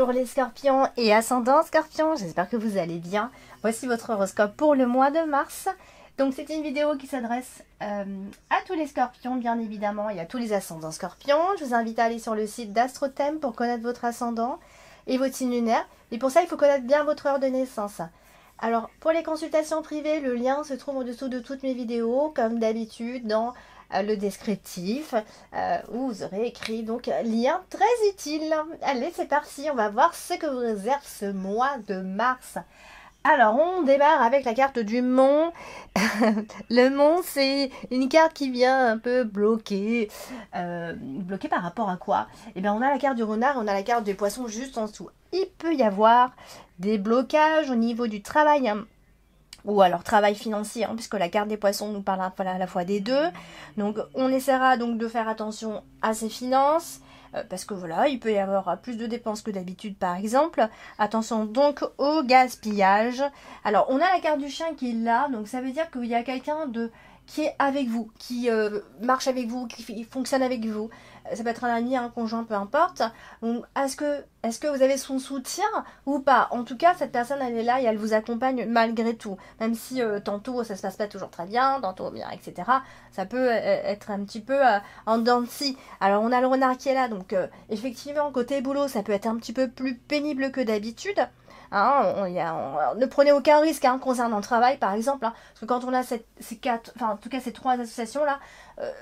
Bonjour les scorpions et ascendant scorpion, j'espère que vous allez bien. Voici votre horoscope pour le mois de mars. Donc c'est une vidéo qui s'adresse à tous les scorpions bien évidemment et à tous les ascendants scorpions. Je vous invite à aller sur le site d'Astrothème pour connaître votre ascendant et votre signe lunaire. Et pour ça il faut connaître bien votre heure de naissance. Alors pour les consultations privées, le lien se trouve en dessous de toutes mes vidéos comme d'habitude dans le descriptif où vous aurez écrit donc lien très utile. Allez, c'est parti, on va voir ce que vous réserve ce mois de mars. Alors on démarre avec la carte du Mont. Le Mont, c'est une carte qui vient un peu bloquer. Bloquer par rapport à quoi? Eh bien on a la carte du Renard, on a la carte des Poissons juste en dessous. Il peut y avoir des blocages au niveau du travail, ou alors travail financier, puisque la carte des Poissons nous parle à la fois des deux. Donc on essaiera donc de faire attention à ses finances, parce que voilà, il peut y avoir plus de dépenses que d'habitude par exemple. Attention donc au gaspillage. Alors on a la carte du chien qui est là, donc ça veut dire qu'il y a quelqu'un qui est avec vous, qui marche avec vous, qui fonctionne avec vous. Ça peut être un ami, un conjoint, peu importe. Donc, est-ce que vous avez son soutien ou pas? En tout cas, cette personne, elle est là et elle vous accompagne malgré tout. Même si tantôt, ça se passe pas toujours très bien, tantôt bien, etc. Ça peut être un petit peu en dents de scie. Alors, on a le Renard qui est là. Donc, effectivement, côté boulot, ça peut être un petit peu plus pénible que d'habitude. Ne prenez aucun risque concernant le travail par exemple, parce que quand on a ces trois associations là,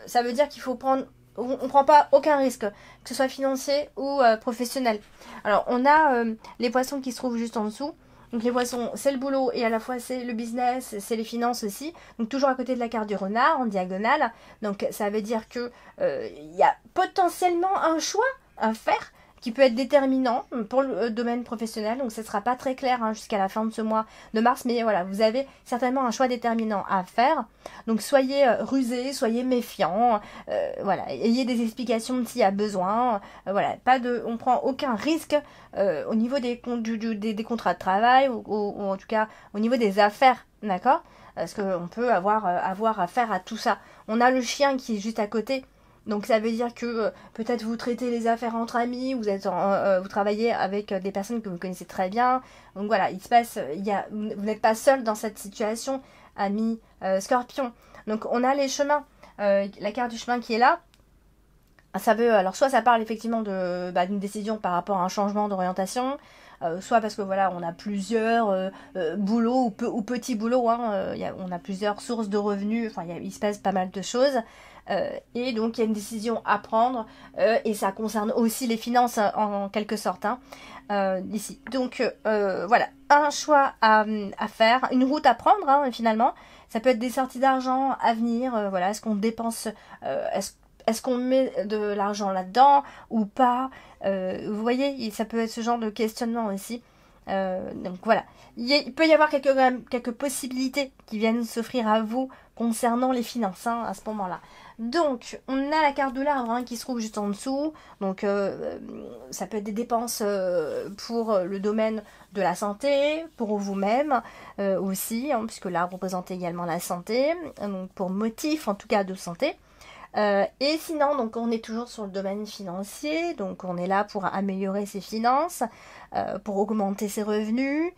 ça veut dire qu'il faut prendre, on prend pas aucun risque, que ce soit financier ou professionnel. Alors on a les Poissons qui se trouvent juste en dessous. Donc les Poissons, c'est le boulot et à la fois c'est le business, c'est les finances aussi. Donc toujours à côté de la carte du Renard en diagonale. Donc ça veut dire que y a potentiellement un choix à faire qui peut être déterminant pour le domaine professionnel. Donc ce ne sera pas très clair jusqu'à la fin de ce mois de mars, mais voilà, vous avez certainement un choix déterminant à faire. Donc soyez rusés, soyez méfiants, voilà, ayez des explications s'il y a besoin. Voilà, on prend aucun risque au niveau des contrats de travail ou en tout cas au niveau des affaires, d'accord? Parce qu'on peut avoir affaire à tout ça. On a le chien qui est juste à côté. Donc ça veut dire que peut-être vous traitez les affaires entre amis, vous travaillez avec des personnes que vous connaissez très bien. Donc voilà, vous n'êtes pas seul dans cette situation, amis scorpion. Donc on a les chemins, la carte du chemin qui est là. Ça veut, alors soit ça parle effectivement d'une décision par rapport à un changement d'orientation, soit parce que voilà, on a plusieurs boulots ou petits boulots, on a plusieurs sources de revenus, il se passe pas mal de choses. Et donc il y a une décision à prendre et ça concerne aussi les finances en quelque sorte ici. Donc voilà, un choix à faire, une route à prendre finalement. Ça peut être des sorties d'argent à venir, voilà, est-ce qu'on dépense, est-ce qu'on met de l'argent là-dedans ou pas, vous voyez, ça peut être ce genre de questionnement aussi. Donc voilà, il peut y avoir quelques possibilités qui viennent s'offrir à vous concernant les finances à ce moment-là. Donc on a la carte de l'arbre qui se trouve juste en dessous. Donc ça peut être des dépenses pour le domaine de la santé, pour vous-même aussi, puisque l'arbre représente également la santé, donc pour motif en tout cas de santé. Et sinon, donc on est toujours sur le domaine financier, donc on est là pour améliorer ses finances, pour augmenter ses revenus,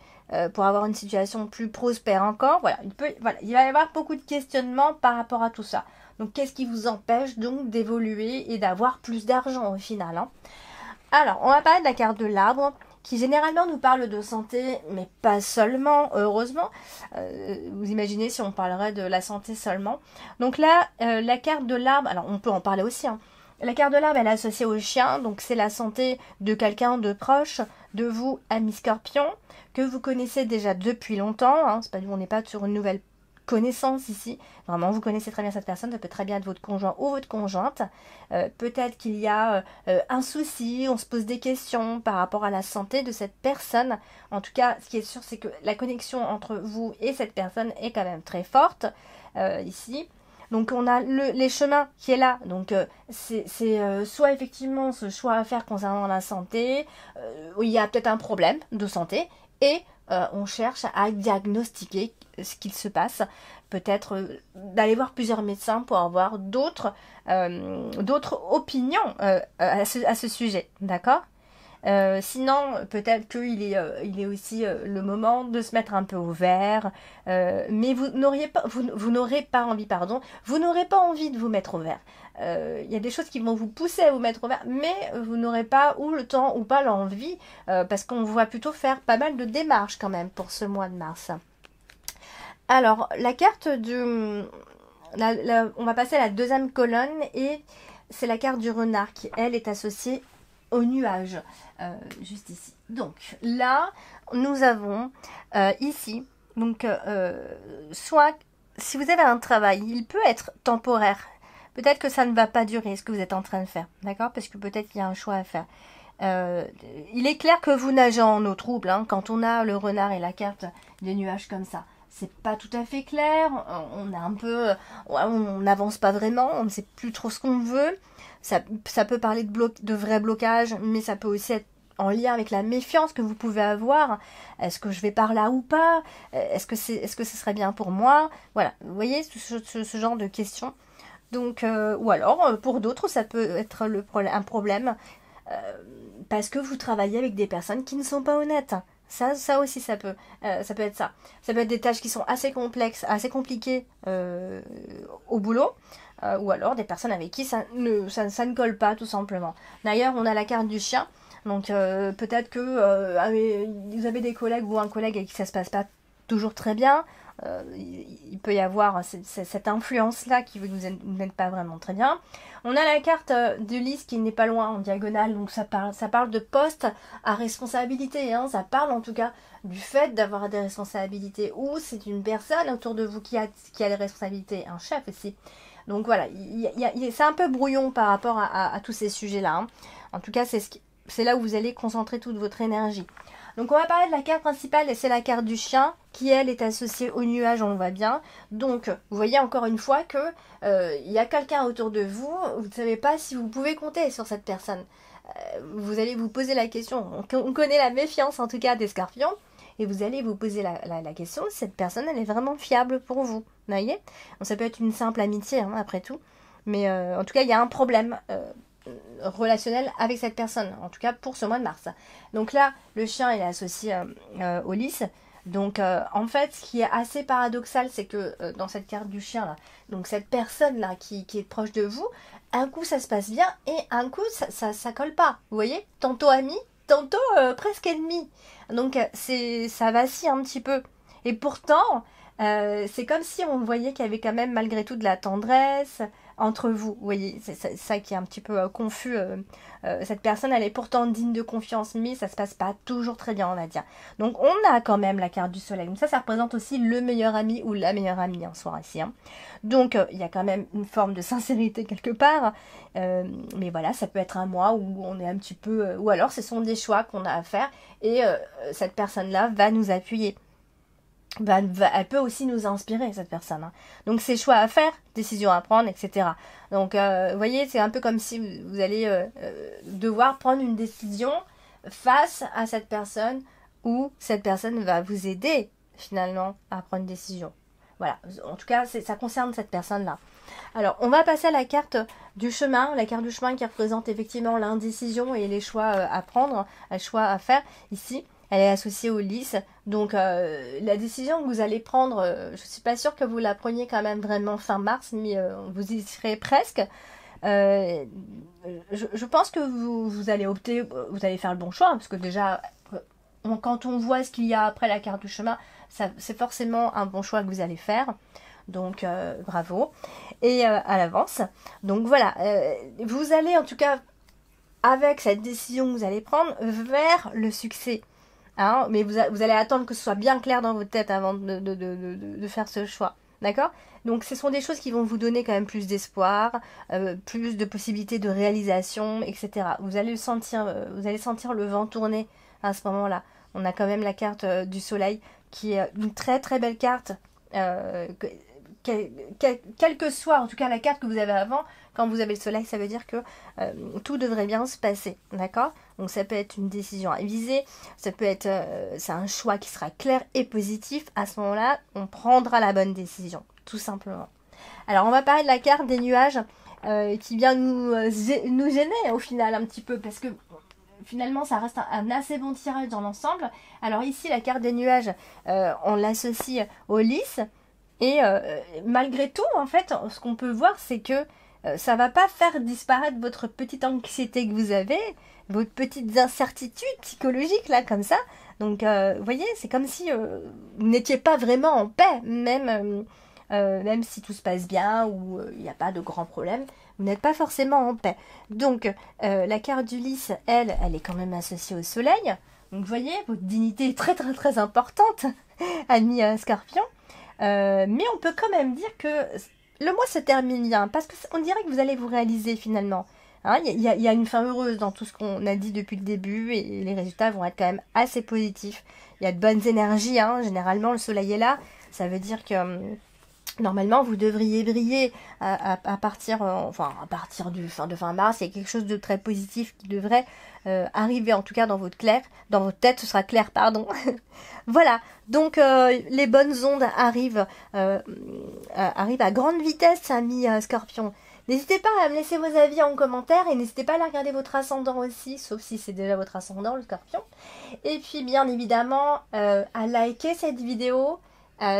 pour avoir une situation plus prospère encore. Voilà, il va y avoir beaucoup de questionnements par rapport à tout ça. Donc qu'est-ce qui vous empêche donc d'évoluer et d'avoir plus d'argent au final Alors, on va parler de la carte de l'arbre, qui généralement nous parle de santé, mais pas seulement, heureusement. Vous imaginez si on parlerait de la santé seulement. Donc là, la carte de l'arbre, alors on peut en parler aussi. La carte de l'arbre, elle est associée au chien, donc c'est la santé de quelqu'un de proche, de vous, ami scorpion, que vous connaissez déjà depuis longtemps. On n'est pas sur une nouvelle connaissance ici, vraiment vous connaissez très bien cette personne, ça peut très bien être votre conjoint ou votre conjointe, peut-être qu'il y a un souci, on se pose des questions par rapport à la santé de cette personne. En tout cas, ce qui est sûr, c'est que la connexion entre vous et cette personne est quand même très forte ici. Donc on a les chemins qui est là, donc c'est soit effectivement ce choix à faire concernant la santé, où il y a peut-être un problème de santé, et on cherche à diagnostiquer ce qu'il se passe, peut-être d'aller voir plusieurs médecins pour avoir d'autres opinions à ce sujet, d'accord? Sinon, peut-être il est aussi le moment de se mettre un peu au vert, mais vous n'aurez pas envie, pardon, vous n'aurez pas envie de vous mettre au vert. Il y a des choses qui vont vous pousser à vous mettre au vert, mais vous n'aurez pas ou le temps ou pas l'envie, parce qu'on vous voit plutôt faire pas mal de démarches quand même pour ce mois de mars. Alors, la carte du... on va passer à la deuxième colonne et c'est la carte du renard qui, elle, est associée au nuage, juste ici. Donc, là, nous avons ici, donc, soit, si vous avez un travail, il peut être temporaire. Peut-être que ça ne va pas durer, ce que vous êtes en train de faire, d'accord? Parce que peut-être qu'il y a un choix à faire. Il est clair que vous nagez en eau trouble, hein, quand on a le renard et la carte des nuages comme ça. C'est pas tout à fait clair, on a un peu, on n'avance pas vraiment, on ne sait plus trop ce qu'on veut. Ça peut parler de vrais blocages, mais ça peut aussi être en lien avec la méfiance que vous pouvez avoir. Est-ce que je vais par là ou pas? Est-ce que ce serait bien pour moi? Voilà, vous voyez ce genre de questions. Donc, ou alors, pour d'autres, ça peut être un problème parce que vous travaillez avec des personnes qui ne sont pas honnêtes. Ça aussi, ça peut être ça. Ça peut être des tâches qui sont assez complexes, assez compliquées au boulot, ou alors des personnes avec qui ça ne colle pas, tout simplement. D'ailleurs, on a la carte du chien, donc peut-être que vous avez des collègues ou un collègue avec qui ça se passe pas toujours très bien. Il peut y avoir cette influence-là qui veut que vous n'êtes pas vraiment très bien. On a la carte de lys qui n'est pas loin en diagonale, donc ça parle de poste à responsabilité, hein. Ça parle en tout cas du fait d'avoir des responsabilités, ou c'est une personne autour de vous qui a des responsabilités, un chef aussi. Donc voilà, c'est un peu brouillon par rapport à tous ces sujets-là, hein. En tout cas, c'est là où vous allez concentrer toute votre énergie. Donc on va parler de la carte principale et c'est la carte du chien qui elle est associée au nuage, on le voit bien. Donc vous voyez encore une fois que il y a quelqu'un autour de vous, vous ne savez pas si vous pouvez compter sur cette personne. Vous allez vous poser la question, on connaît la méfiance en tout cas des scorpions, et vous allez vous poser la question si cette personne elle est vraiment fiable pour vous. Vous voyez? Donc, ça peut être une simple amitié hein, après tout, mais en tout cas il y a un problème relationnel avec cette personne, en tout cas pour ce mois de mars. Donc là, le chien il est associé au lys. Donc en fait, ce qui est assez paradoxal, c'est que dans cette carte du chien là, donc cette personne là qui est proche de vous, un coup ça se passe bien et un coup ça colle pas. Vous voyez, tantôt ami, tantôt presque ennemi. Donc ça vacille un petit peu. Et pourtant, c'est comme si on voyait qu'il y avait quand même malgré tout de la tendresse entre vous. Vous voyez, c'est ça qui est un petit peu confus. Cette personne, elle est pourtant digne de confiance, mais ça se passe pas toujours très bien, on va dire. Donc on a quand même la carte du soleil. Donc ça représente aussi le meilleur ami ou la meilleure amie en soi ici. Hein. Donc il y a quand même une forme de sincérité quelque part. Mais voilà, ça peut être un mois où on est un petit peu... ou alors ce sont des choix qu'on a à faire et cette personne-là va nous appuyer. Elle peut aussi nous inspirer, cette personne. Hein. Donc, c'est choix à faire, décisions à prendre, etc. Donc, vous voyez, c'est un peu comme si vous allez devoir prendre une décision face à cette personne ou cette personne va vous aider, finalement, à prendre une décision. Voilà, en tout cas, ça concerne cette personne-là. Alors, on va passer à la carte du chemin. La carte du chemin qui représente effectivement l'indécision et les choix à prendre, les choix à faire ici. Elle est associée au lys. Donc la décision que vous allez prendre, je ne suis pas sûre que vous la preniez quand même vraiment fin mars, mais vous y serez presque. Je pense que vous allez opter, vous allez faire le bon choix, parce que déjà, quand on voit ce qu'il y a après la carte du chemin, c'est forcément un bon choix que vous allez faire. Donc bravo. Et à l'avance. Donc voilà, vous allez en tout cas, avec cette décision que vous allez prendre, vers le succès. Hein, mais vous allez attendre que ce soit bien clair dans votre tête avant de faire ce choix. D'accord? Donc ce sont des choses qui vont vous donner quand même plus d'espoir, plus de possibilités de réalisation, etc. Vous allez sentir le vent tourner à ce moment-là. On a quand même la carte du soleil qui est une très très belle carte. Quelle que soit en tout cas la carte que vous avez avant, quand vous avez le soleil, ça veut dire que tout devrait bien se passer, d'accord? Donc ça peut être une décision à viser, ça peut être c'est un choix qui sera clair et positif. À ce moment-là, on prendra la bonne décision, tout simplement. Alors on va parler de la carte des nuages qui vient nous gêner au final un petit peu, parce que finalement, ça reste un assez bon tirage dans l'ensemble. Alors ici, la carte des nuages, on l'associe au lys. Et malgré tout, en fait, ce qu'on peut voir, c'est que ça va pas faire disparaître votre petite anxiété que vous avez, vos petites incertitudes psychologiques, là, comme ça. Donc, vous voyez, c'est comme si vous n'étiez pas vraiment en paix, même si tout se passe bien ou il n'y a pas de grands problèmes, vous n'êtes pas forcément en paix. Donc, la carte du lys, elle est quand même associée au soleil. Donc, vous voyez, votre dignité est très, très, très importante, ami Scorpion. Mais on peut quand même dire que le mois se termine bien, parce qu'on dirait que vous allez vous réaliser finalement. Hein, y a une fin heureuse dans tout ce qu'on a dit depuis le début, et les résultats vont être quand même assez positifs. Il y a de bonnes énergies, hein, généralement le soleil est là, ça veut dire que normalement vous devriez briller à partir de fin mars. Il y a quelque chose de très positif qui devrait arriver, en tout cas dans votre tête, ce sera clair, pardon. Voilà, donc les bonnes ondes arrivent à grande vitesse, amis Scorpion. N'hésitez pas à me laisser vos avis en commentaire et n'hésitez pas à aller regarder votre ascendant aussi, sauf si c'est déjà votre ascendant, le Scorpion. Et puis bien évidemment, à liker cette vidéo.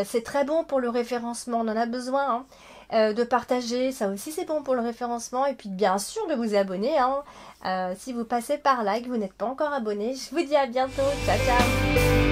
C'est très bon pour le référencement, on en a besoin, hein. De partager, ça aussi c'est bon pour le référencement, et puis bien sûr de vous abonner, hein. Si vous passez par là et que vous n'êtes pas encore abonné, je vous dis à bientôt, ciao ciao.